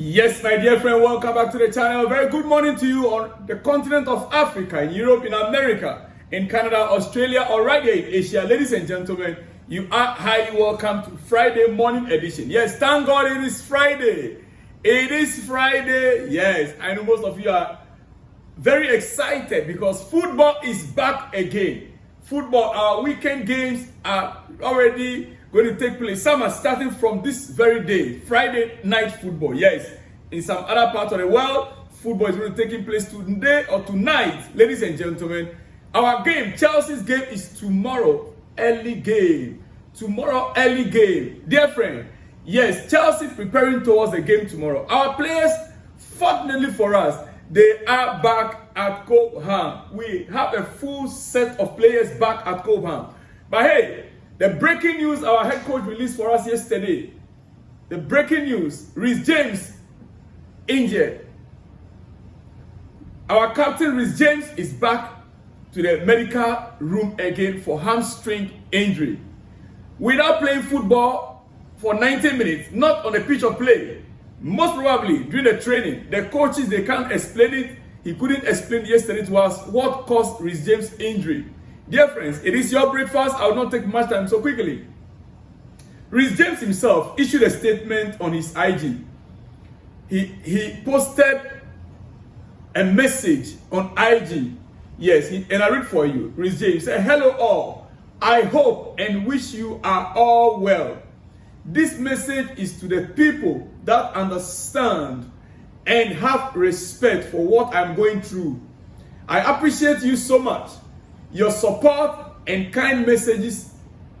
Yes, my dear friend, welcome back to the channel. Very good morning to you on the continent of Africa, in Europe, in America, in Canada, Australia, or right here in Asia. Ladies and gentlemen, you are highly welcome to Friday morning edition. Yes, thank God it is Friday. It is Friday. Yes, I know most of you are very excited because football is back again. Football, our weekend games are already going to take place. Some are starting from this very day, Friday night football. Yes, in some other parts of the world, football is going to take place today or tonight. Ladies and gentlemen, our game, Chelsea's game, is tomorrow, early game. Tomorrow, early game. Dear friend, yes, Chelsea preparing towards the game tomorrow. Our players, fortunately for us, they are back at Capt. We have a full set of players back at Capt. But hey, the breaking news our head coach released for us yesterday. The breaking news, Reece James injured. Our captain Reece James is back to the medical room again for hamstring injury. Without playing football for 90 minutes, not on the pitch of play, most probably during the training, the coaches, they can't explain it. He couldn't explain yesterday to us what caused Reece James' injury. Dear friends, it is your breakfast. I will not take much time so quickly. Reece James himself issued a statement on his IG. He posted a message on IG. Yes, and I read for you. Reece James said, "Hello all. I hope and wish you are all well. This message is to the people that understand and have respect for what I'm going through. I appreciate you so much. Your support and kind messages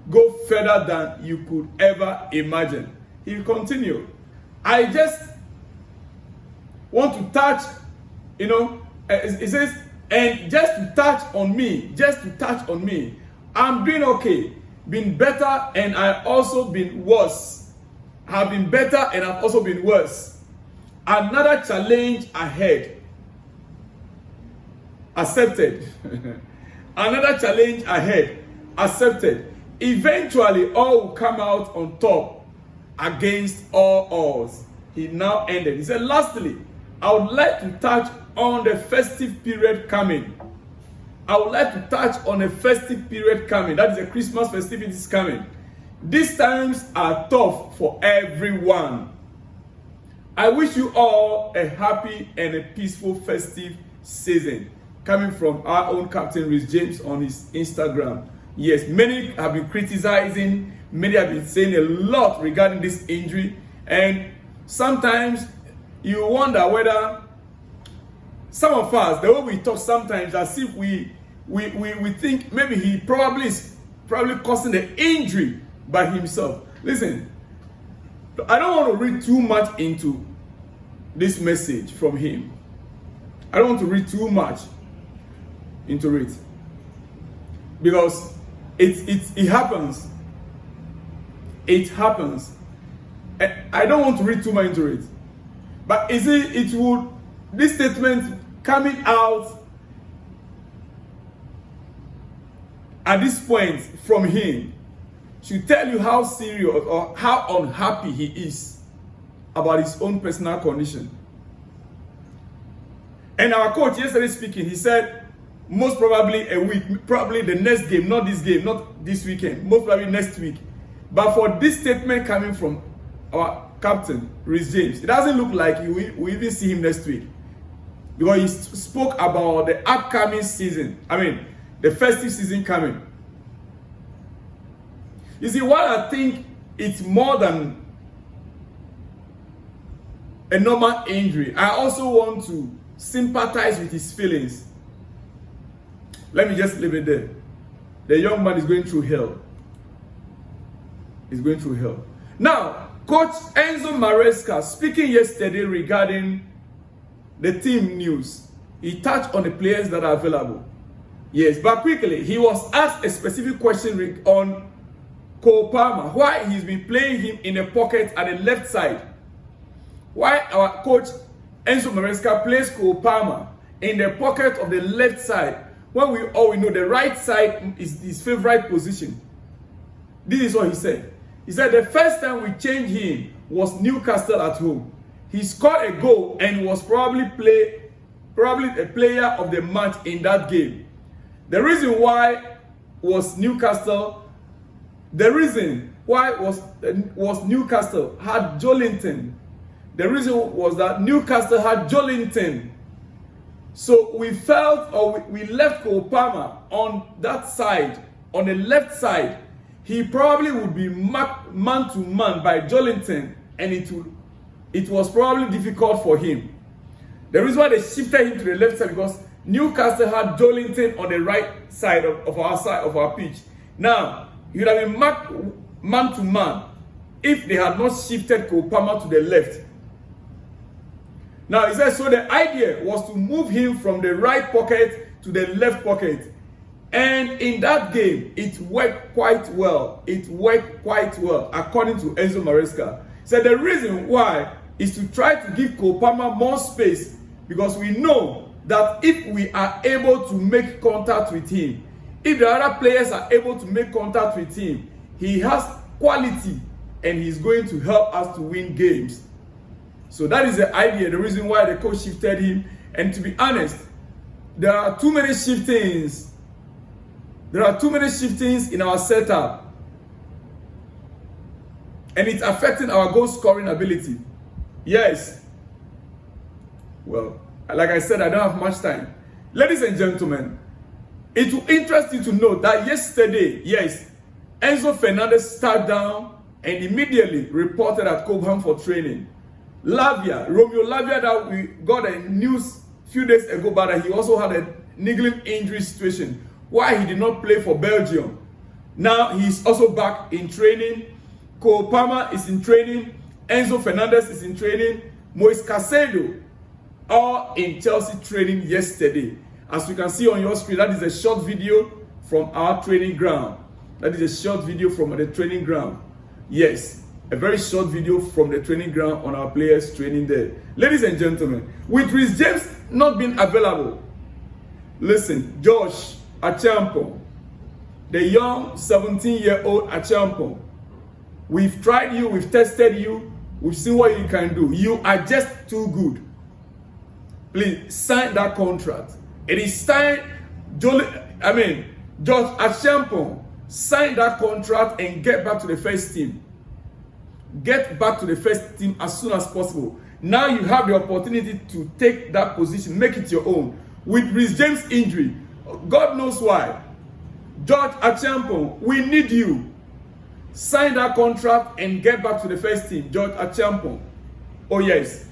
go further than you could ever imagine." He continued, "I just want to touch, it says, and just to touch on me, I'm doing okay, been better, and I've also been worse. Have been better, and I've also been worse. Another challenge ahead. Accepted." Another challenge ahead. Accepted. Eventually, all will come out on top against all odds. He now ended. He said, "Lastly, I would like to touch on the festive period coming. I would like to touch on a festive period coming. That is the Christmas festivities coming. These times are tough for everyone. I wish you all a happy and a peaceful festive season." Coming from our own Captain Reece James on his Instagram. Yes, many have been criticizing, many have been saying a lot regarding this injury, and sometimes you wonder whether some of us, the way we talk sometimes, as if we think maybe he is causing the injury by himself. Listen, I don't want to read too much into this message from him. I don't want to read too much into it because it happens. It happens. I don't want to read too much into it, but this statement coming out at this point from him should tell you how serious or how unhappy he is about his own personal condition. And our coach yesterday speaking, he said most probably a week, probably the next game, not this weekend, most probably next week. But for this statement coming from our captain, Reece James, it doesn't look like we even see him next week. Because he spoke about the upcoming season. The festive season coming. You see, while I think it's more than a normal injury, I also want to sympathize with his feelings. Let me just leave it there. The young man is going through hell. He's going through hell. Now, Coach Enzo Maresca speaking yesterday regarding the team news. He touched on the players that are available. Yes, but quickly, he was asked a specific question on Capt, why he's been playing him in the pocket at the left side. Why our coach Enzo Maresca plays Capt in the pocket of the left side when we all know the right side is his favorite position. This is what he said. He said the first time we changed him was Newcastle at home. he scored a goal and was probably a player of the match in that game. The reason why was Newcastle. The reason why was Newcastle had Joelinton. The reason was that Newcastle had Joelinton. So we felt, or we left Cole Palmer on that side, on the left side. He probably would be marked man to man by Joelinton, and it was probably difficult for him. The reason why they shifted him to the left side because Newcastle had Joelinton on the right side of our pitch. Now, he would have been marked man to man if they had not shifted Cole Palmer to the left. Now, he says, so the idea was to move him from the right pocket to the left pocket. And in that game, it worked quite well. It worked quite well, according to Enzo Maresca. He said the reason why is to try to give Cole Palmer more space, because we know that if we are able to make contact with him, if the other players are able to make contact with him, he has quality and he's going to help us to win games. So that is the idea, the reason why the coach shifted him. And to be honest, there are too many shiftings. There are too many shiftings in our setup. And it's affecting our goal scoring ability. Yes. Well, like I said, I don't have much time. Ladies and gentlemen, it will interest you to know that yesterday, yes, Enzo Fernandez sat down and immediately reported at Cobham for training. Romeo Lavia, that we got a news a few days ago, but he also had a niggling injury situation why he did not play for Belgium. Now he's also back in training. Cole Palmer is in training. Enzo Fernandez is in training. Moise Caicedo, all in Chelsea training yesterday. As you can see on your screen, that is a short video from our training ground. That is a short video from the training ground. Yes, a very short video from the training ground on our players training there. Ladies and gentlemen, with Reece James not being available, listen, Josh Achampong, the young 17-year-old Achampong, we've tried you, we've tested you, we've seen what you can do. You are just too good. Please sign that contract. It is time, Josh Achampong, sign that contract and get back to the first team. Get back to the first team as soon as possible. Now you have the opportunity to take that position, make it your own. With Reece James' injury, God knows why. George Achampong, we need you. Sign that contract and get back to the first team, George Achampong. Oh yes.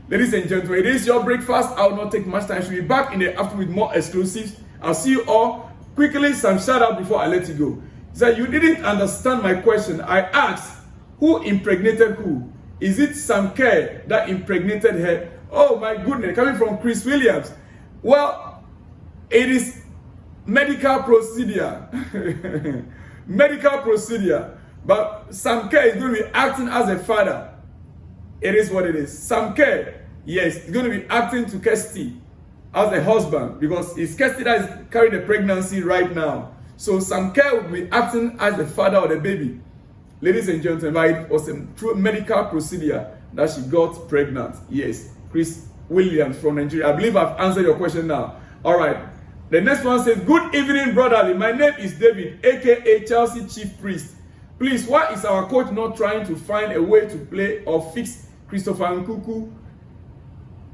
Ladies and gentlemen, it is your breakfast. I will not take much time. I should be back in the afternoon with more exclusives. I'll see you all. Quickly, some shout out before I let you go. He said, you didn't understand my question. I asked, who impregnated who? Is it Sam Kerr that impregnated her? Oh my goodness, coming from Chris Williams. Well, it is medical procedure. Medical procedure. But Sam Kerr is going to be acting as a father. It is what it is. Sam Kerr, yes, is going to be acting to Kirsty as a husband, because it's Kirsty that is carrying the pregnancy right now. So Sam Kerr will be acting as the father of the baby. Ladies and gentlemen, it was a true medical procedure that she got pregnant. Yes, Chris Williams from Nigeria. I believe I've answered your question now. All right. The next one says, good evening, brotherly. My name is David, aka Chelsea Chief Priest. Please, why is our coach not trying to find a way to play or fix Christopher Nkunku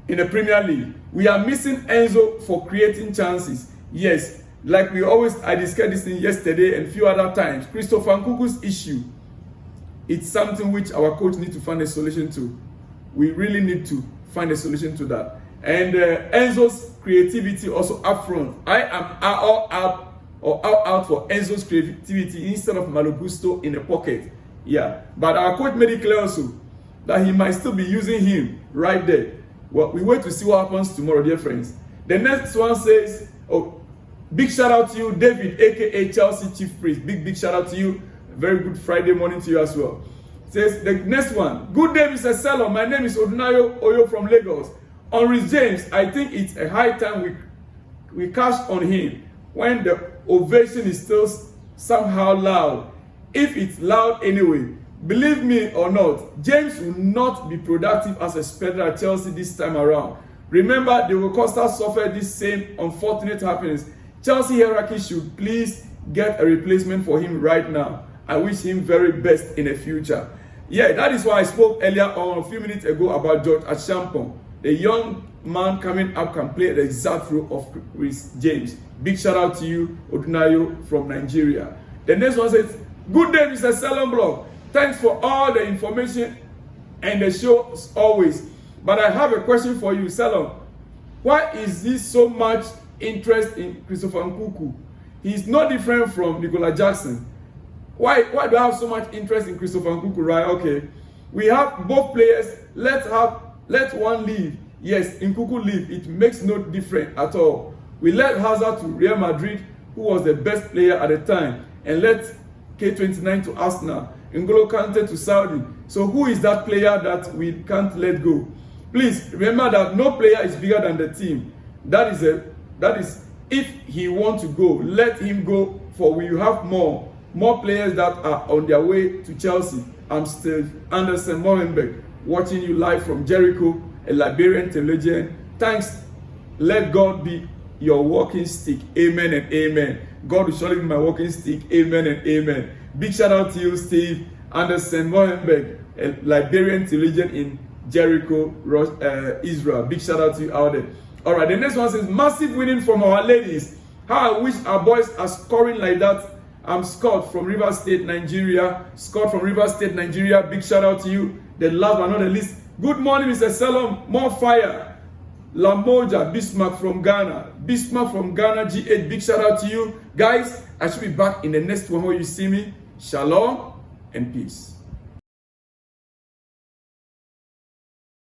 in the Premier League? We are missing Enzo for creating chances. Yes, like I discussed this thing yesterday and a few other times. Christopher Nkunku's issue, it's something which our coach needs to find a solution to. We really need to find a solution to that. And Enzo's creativity also up front. I am all out for Enzo's creativity instead of Malo Gusto in the pocket. Yeah, but our coach made it clear also that he might still be using him right there. Well, we wait to see what happens tomorrow, dear friends. The next one says, oh, big shout out to you, David, aka Chelsea Chief Priest. Big shout out to you. Very good Friday morning to you as well. Says the next one. Good day, Mr. Salon. My name is Odunayo Oyo from Lagos. On Reece James, I think it's a high time we cash on him when the ovation is still somehow loud. If it's loud anyway, believe me or not, James will not be productive as expected at Chelsea this time around. Remember, Diego Costa suffered this same unfortunate happenings. Chelsea hierarchy should please get a replacement for him right now. I wish him very best in the future. Yeah, that is why I spoke earlier on, a few minutes ago, about George Achampong. The young man coming up can play the exact role of Reece James. Big shout out to you, Odunayo from Nigeria. The next one says, good day, Mr. Salonblog. Thanks for all the information and the show as always. But I have a question for you, Salon. Why is this so much interest in Christopher Nkunku? He's no different from Nicola Jackson. Why do I have so much interest in Christopher Nkunku, right? Okay. We have both players. Let one leave. Yes, Nkunku leave. It makes no difference at all. We let Hazard to Real Madrid, who was the best player at the time, and let K29 to Arsenal, N'Golo Kante to Saudi. So who is that player that we can't let go? Please remember that no player is bigger than the team. That is if he wants to go, let him go, for we have more players that are on their way to Chelsea. I'm still Anderson Molenbeek, watching you live from Jericho, a Liberian theologian. Thanks. Let God be your walking stick. Amen and amen. God will surely be my walking stick. Amen and amen. Big shout out to you, Steve Anderson Molenbeek, a Liberian theologian in Jericho, Israel. Big shout out to you out there. All right, the next one says, massive winning from our ladies. How I wish our boys are scoring like that. I'm Scott from Rivers State, Nigeria. Scott from Rivers State, Nigeria. Big shout out to you. The last but not the least. Good morning, Mr. Salom. More fire. Lamoja Bismarck from Ghana. Bismarck from Ghana, G8. Big shout out to you. Guys, I should be back in the next one where you see me. Shalom and peace.